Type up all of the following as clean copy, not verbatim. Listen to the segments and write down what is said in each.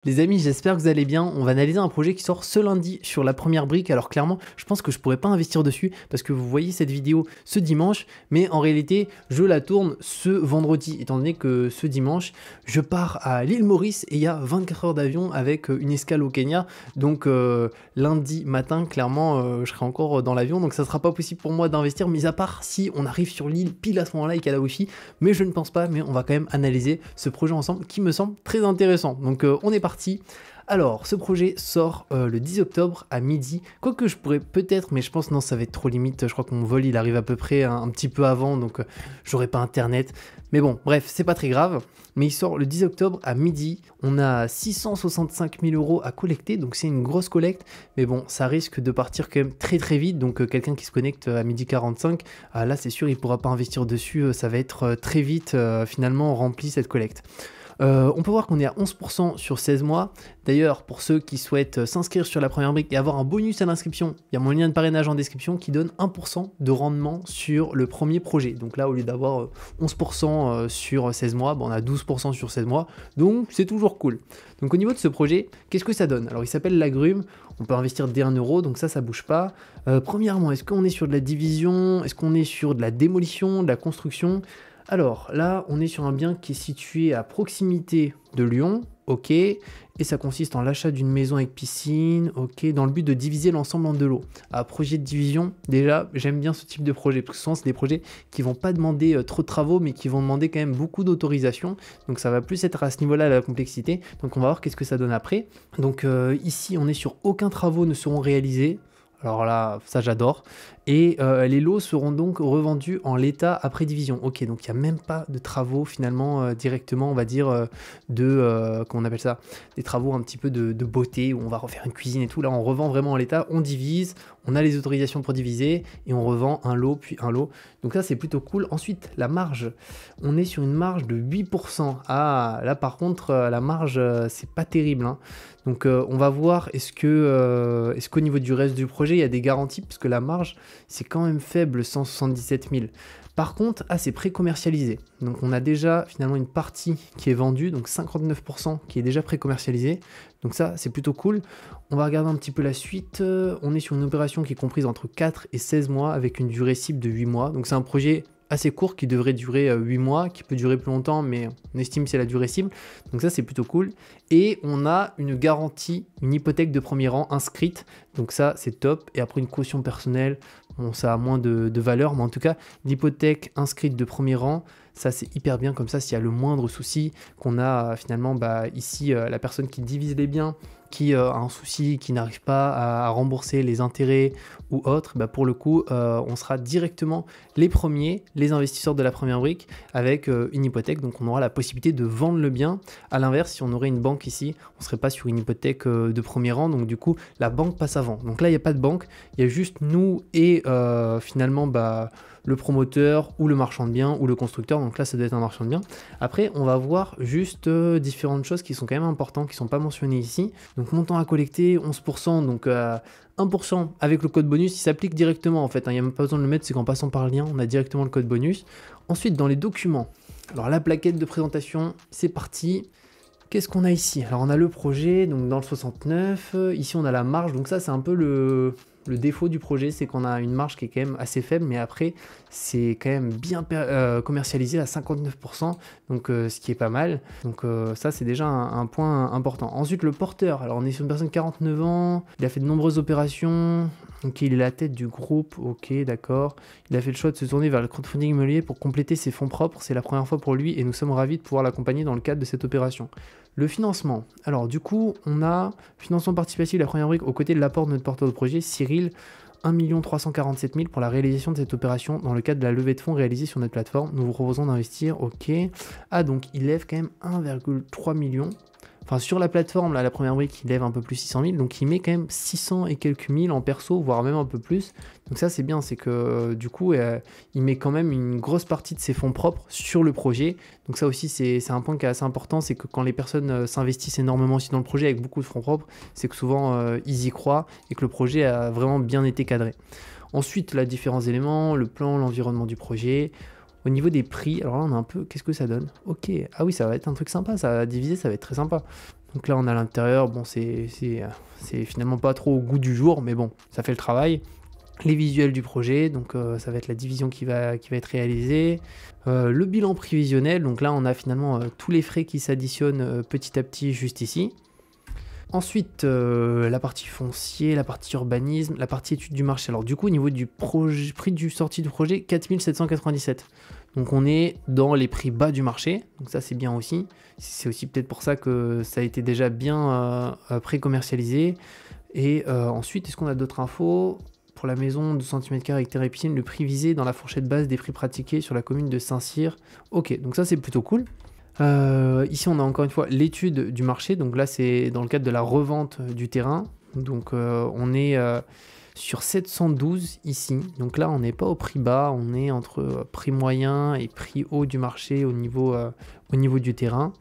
Les amis, j'espère que vous allez bien. On va analyser un projet qui sort ce lundi sur la première brique. Alors clairement, je pense que je pourrais pas investir dessus parce que vous voyez cette vidéo ce dimanche, mais en réalité, je la tourne ce vendredi, étant donné que ce dimanche, je pars à l'île Maurice et il y a 24 heures d'avion avec une escale au Kenya. Donc lundi matin, clairement, je serai encore dans l'avion, donc ça sera pas possible pour moi d'investir, mis à part si on arrive sur l'île pile à ce moment-là et qu'il y a la Wi-Fi. Mais je ne pense pas, mais on va quand même analyser ce projet ensemble qui me semble très intéressant. Donc on est parti. Alors, ce projet sort le 10 octobre à midi. Quoique je pourrais peut-être, mais je pense non, ça va être trop limite. Je crois que mon vol il arrive à peu près un petit peu avant, donc j'aurai pas internet. Mais bon, bref, c'est pas très grave. Mais il sort le 10 octobre à midi. On a 665 000 € à collecter, donc c'est une grosse collecte. Mais bon, ça risque de partir quand même très très vite. Donc quelqu'un qui se connecte à midi 45, là c'est sûr, il pourra pas investir dessus. Ça va être très vite finalement rempli cette collecte. On peut voir qu'on est à 11% sur 16 mois. D'ailleurs, pour ceux qui souhaitent s'inscrire sur la première brique et avoir un bonus à l'inscription, il y a mon lien de parrainage en description qui donne 1% de rendement sur le premier projet. Donc là, au lieu d'avoir 11% sur 16 mois, on a 12% sur 16 mois. Donc c'est toujours cool. Donc au niveau de ce projet, qu'est-ce que ça donne? Alors il s'appelle l'agrume. On peut investir dès 1 euro, donc ça bouge pas. Premièrement, est-ce qu'on est sur de la division? Est-ce qu'on est sur de la démolition, de la construction? Alors là, on est sur un bien qui est situé à proximité de Lyon, ok, et ça consiste en l'achat d'une maison avec piscine, ok, dans le but de diviser l'ensemble en deux lots. À projet de division, déjà, j'aime bien ce type de projet, parce que souvent c'est des projets qui vont pas demander trop de travaux, mais qui vont demander quand même beaucoup d'autorisation, donc ça va plus être à ce niveau-là la complexité, donc on va voir qu'est-ce que ça donne après. Donc ici, on est sur aucun travaux ne seront réalisés. Alors là, ça j'adore. Et les lots seront donc revendus en l'état après division. Ok, donc il n'y a même pas de travaux finalement directement, on va dire, comment on appelle ça? Des travaux un petit peu de beauté où on va refaire une cuisine et tout. Là, on revend vraiment en l'état, on divise, on a les autorisations pour diviser et on revend un lot puis un lot. Donc ça, c'est plutôt cool. Ensuite, la marge. On est sur une marge de 8%. Ah, là par contre, la marge, c'est pas terrible, hein. Donc on va voir est-ce qu'au niveau du reste du projet, il y a des garanties, parce que la marge, c'est quand même faible, 177 000. Par contre, c'est pré-commercialisé. Donc on a déjà finalement une partie qui est vendue, donc 59% qui est déjà pré-commercialisé. Donc ça, c'est plutôt cool. On va regarder un petit peu la suite. On est sur une opération qui est comprise entre 4 et 16 mois avec une durée cible de 8 mois. Donc c'est un projet assez court qui devrait durer 8 mois, qui peut durer plus longtemps, mais on estime que c'est la durée cible. Donc ça, c'est plutôt cool. Et on a une garantie, une hypothèque de premier rang inscrite. Donc ça, c'est top. Et après, une caution personnelle, bon, ça a moins de valeur, mais en tout cas, l'hypothèque inscrite de premier rang, ça c'est hyper bien. Comme ça, s'il y a le moindre souci, qu'on a finalement ici la personne qui divise les biens, qui a un souci, qui n'arrive pas à rembourser les intérêts ou autre, pour le coup, on sera directement les premiers, les investisseurs de la première brique, avec une hypothèque. Donc on aura la possibilité de vendre le bien. À l'inverse, si on aurait une banque ici, on ne serait pas sur une hypothèque de premier rang. Donc du coup, la banque passe avant. Donc là, il n'y a pas de banque, il y a juste nous et finalement le promoteur ou le marchand de biens ou le constructeur. Donc là, ça doit être un marchand de biens. Après, on va voir juste différentes choses qui sont quand même importantes, qui ne sont pas mentionnées ici. Donc montant à collecter, 11%, donc 1% avec le code bonus, il s'applique directement en fait, hein. Il n'y a même pas besoin de le mettre, c'est qu'en passant par le lien, on a directement le code bonus. Ensuite, dans les documents, alors la plaquette de présentation, c'est parti. Qu'est-ce qu'on a ici? Alors on a le projet, donc dans le 69, ici on a la marge, donc ça c'est un peu le défaut du projet, c'est qu'on a une marge qui est quand même assez faible, mais après c'est quand même bien commercialisé à 59%, donc ce qui est pas mal. Donc ça c'est déjà un point important. Ensuite le porteur, alors on est sur une personne de 49 ans, il a fait de nombreuses opérations, ok, il est la tête du groupe, ok, d'accord. Il a fait le choix de se tourner vers le crowdfunding immobilier pour compléter ses fonds propres, c'est la première fois pour lui et nous sommes ravis de pouvoir l'accompagner dans le cadre de cette opération. Le financement, alors du coup on a financement participatif de la première brique aux côtés de l'apport de notre porteur de projet, Cyril, 1 347 000 pour la réalisation de cette opération dans le cadre de la levée de fonds réalisée sur notre plateforme. Nous vous proposons d'investir, ok. Donc il lève quand même 1,3 million. Enfin, sur la plateforme, là, la première brique, il lève un peu plus 600 000, donc il met quand même 600 et quelques mille en perso, voire même un peu plus. Donc ça, c'est bien, c'est que du coup, il met quand même une grosse partie de ses fonds propres sur le projet. Donc ça aussi, c'est un point qui est assez important, c'est que quand les personnes s'investissent énormément aussi dans le projet avec beaucoup de fonds propres, c'est que souvent, ils y croient et que le projet a vraiment bien été cadré. Ensuite, là, différents éléments, le plan, l'environnement du projet. Au niveau des prix, alors là on a un peu, qu'est-ce que ça donne? Ok, ah oui, ça va être un truc sympa, ça va diviser, ça va être très sympa. Donc là on a l'intérieur, bon c'est finalement pas trop au goût du jour, mais bon, ça fait le travail. Les visuels du projet, donc ça va être la division qui va être réalisée. Le bilan prévisionnel, donc là on a finalement tous les frais qui s'additionnent petit à petit juste ici. Ensuite, la partie foncier, la partie urbanisme, la partie étude du marché. Alors du coup, au niveau du prix du sortie du projet, 4797. Donc on est dans les prix bas du marché, donc ça c'est bien aussi. C'est aussi peut-être pour ça que ça a été déjà bien pré-commercialisé. Et ensuite, est-ce qu'on a d'autres infos? Pour la maison de cm² avec terre et piscine, le prix visé dans la fourchette basse des prix pratiqués sur la commune de Saint-Cyr. Ok, donc ça c'est plutôt cool. Ici on a encore une fois l'étude du marché, donc là c'est dans le cadre de la revente du terrain, donc on est sur 712 ici, donc là on n'est pas au prix bas, on est entre prix moyen et prix haut du marché au niveau du terrain.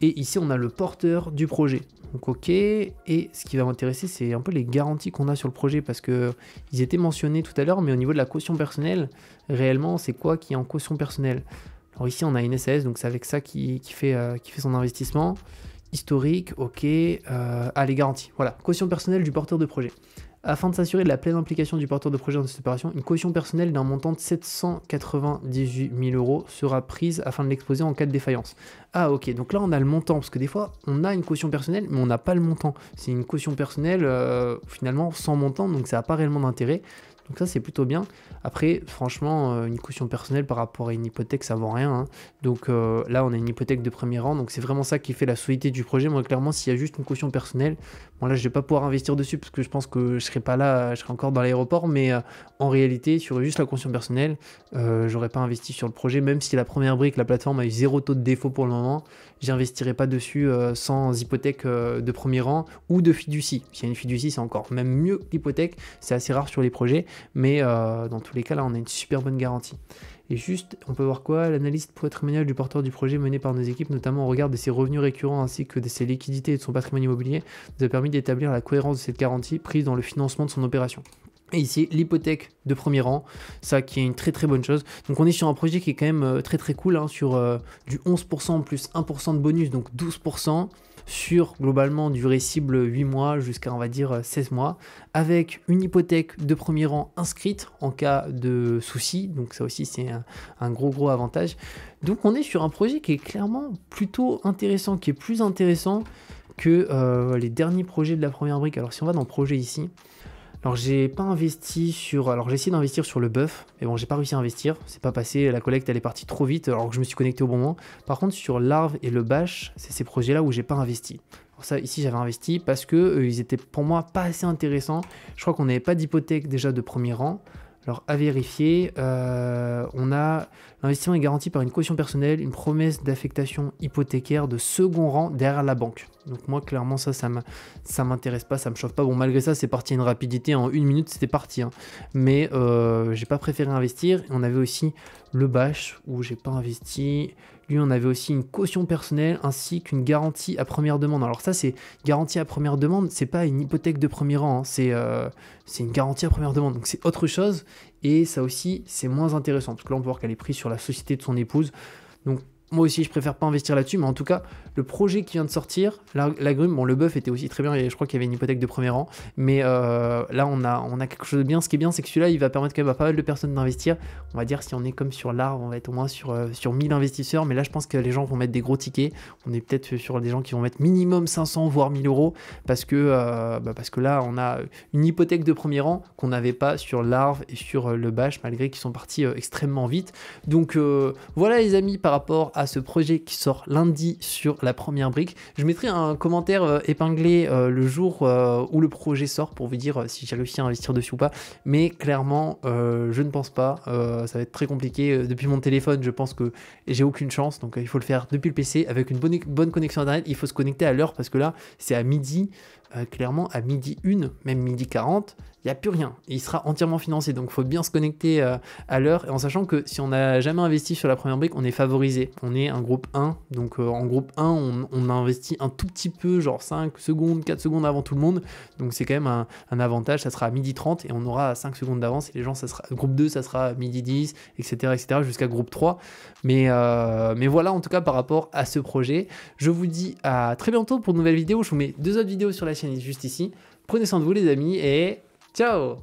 Et ici on a le porteur du projet, donc ok, et ce qui va m'intéresser c'est un peu les garanties qu'on a sur le projet, parce que ils étaient mentionnés tout à l'heure, mais au niveau de la caution personnelle, réellement c'est quoi qui est en caution personnelle? Alors ici on a une SAS, donc c'est avec ça qui fait son investissement. Historique, ok. Les garanties. Voilà, caution personnelle du porteur de projet. Afin de s'assurer de la pleine implication du porteur de projet dans cette opération, une caution personnelle d'un montant de 798 000 € sera prise afin de l'exposer en cas de défaillance. Ah ok, donc là on a le montant, parce que des fois on a une caution personnelle mais on n'a pas le montant. C'est une caution personnelle finalement sans montant, donc ça n'a pas réellement d'intérêt. Donc ça c'est plutôt bien. Après franchement une caution personnelle par rapport à une hypothèque ça vaut rien, hein. Donc là on a une hypothèque de premier rang, donc c'est vraiment ça qui fait la solidité du projet. Moi clairement s'il y a juste une caution personnelle, bon là je vais pas pouvoir investir dessus parce que je pense que je serai pas là, je serai encore dans l'aéroport, mais en réalité sur juste la caution personnelle j'aurais pas investi sur le projet, même si la première brique, la plateforme a eu 0 taux de défaut pour le moment, j'investirai pas dessus sans hypothèque de premier rang ou de fiducie. S'il y a une fiducie c'est encore même mieux que l'hypothèque, c'est assez rare sur les projets, mais dans tous les cas là on a une super bonne garantie. Et juste, on peut voir quoi? L'analyse patrimoniale du porteur du projet menée par nos équipes, notamment au regard de ses revenus récurrents ainsi que de ses liquidités et de son patrimoine immobilier, nous a permis d'établir la cohérence de cette garantie prise dans le financement de son opération. Et ici, l'hypothèque de premier rang, ça qui est une très très bonne chose. Donc on est sur un projet qui est quand même très très cool, hein, sur du 11% plus 1% de bonus, donc 12%, sur globalement durée cible 8 mois jusqu'à on va dire 16 mois, avec une hypothèque de premier rang inscrite en cas de souci, donc ça aussi c'est un gros avantage. Donc on est sur un projet qui est clairement plutôt intéressant, qui est plus intéressant que les derniers projets de la première brique. Alors si on va dans le projet ici, alors j'ai pas investi sur... Alors j'ai essayé d'investir sur le bœuf, mais bon j'ai pas réussi à investir, c'est pas passé, la collecte elle est partie trop vite alors que je me suis connecté au bon moment. Par contre sur l'arve et le bâche, c'est ces projets là où j'ai pas investi. Alors ça ici j'avais investi parce que ils étaient pour moi pas assez intéressants. Je crois qu'on n'avait pas d'hypothèque déjà de premier rang. Alors à vérifier, on a l'investissement est garanti par une caution personnelle, une promesse d'affectation hypothécaire de second rang derrière la banque. Donc moi clairement ça m'intéresse pas, ça me chauffe pas. Bon malgré ça c'est parti à une rapidité, en 1 minute c'était parti, hein. Mais j'ai pas préféré investir. On avait aussi le bâche où j'ai pas investi. Lui on avait aussi une caution personnelle ainsi qu'une garantie à première demande. Alors ça c'est garantie à première demande, c'est pas une hypothèque de premier rang, hein. C'est une garantie à première demande, donc c'est autre chose. Et ça aussi c'est moins intéressant parce que là on peut voir qu'elle est prise sur la société de son épouse. Donc moi aussi je préfère pas investir là-dessus, mais en tout cas le projet qui vient de sortir, l'agrume, bon le bœuf était aussi très bien et je crois qu'il y avait une hypothèque de premier rang, mais là on a quelque chose de bien. Ce qui est bien c'est que celui-là il va permettre quand même à pas mal de personnes d'investir. On va dire si on est comme sur l'arbre on va être au moins sur 1000 investisseurs, mais là je pense que les gens vont mettre des gros tickets. On est peut-être sur des gens qui vont mettre minimum 500 voire 1000 € parce que là on a une hypothèque de premier rang qu'on n'avait pas sur l'arbre et sur le bâche, malgré qu'ils sont partis extrêmement vite. Donc voilà les amis par rapport à ce projet qui sort lundi sur la première brique. Je mettrai un commentaire épinglé le jour où le projet sort pour vous dire si j'ai réussi à investir dessus ou pas, mais clairement je ne pense pas, ça va être très compliqué. Depuis mon téléphone je pense que j'ai aucune chance, donc il faut le faire depuis le PC avec une bonne connexion internet. Il faut se connecter à l'heure parce que là c'est à midi clairement à midi 1, même midi 40, il n'y a plus rien. Et il sera entièrement financé. Donc il faut bien se connecter à l'heure. Et en sachant que si on n'a jamais investi sur la première brique, on est favorisé. On est un groupe 1. Donc en groupe 1, on a investi un tout petit peu, genre 5 secondes, 4 secondes avant tout le monde. Donc c'est quand même un avantage. Ça sera à midi 30 et on aura 5 secondes d'avance. Et les gens, ça sera, groupe 2, ça sera à midi 10, etc. jusqu'à groupe 3. Mais voilà, en tout cas, par rapport à ce projet, je vous dis à très bientôt pour de nouvelles vidéos. Je vous mets 2 autres vidéos sur la chaîne juste ici. Prenez soin de vous, les amis, et ciao!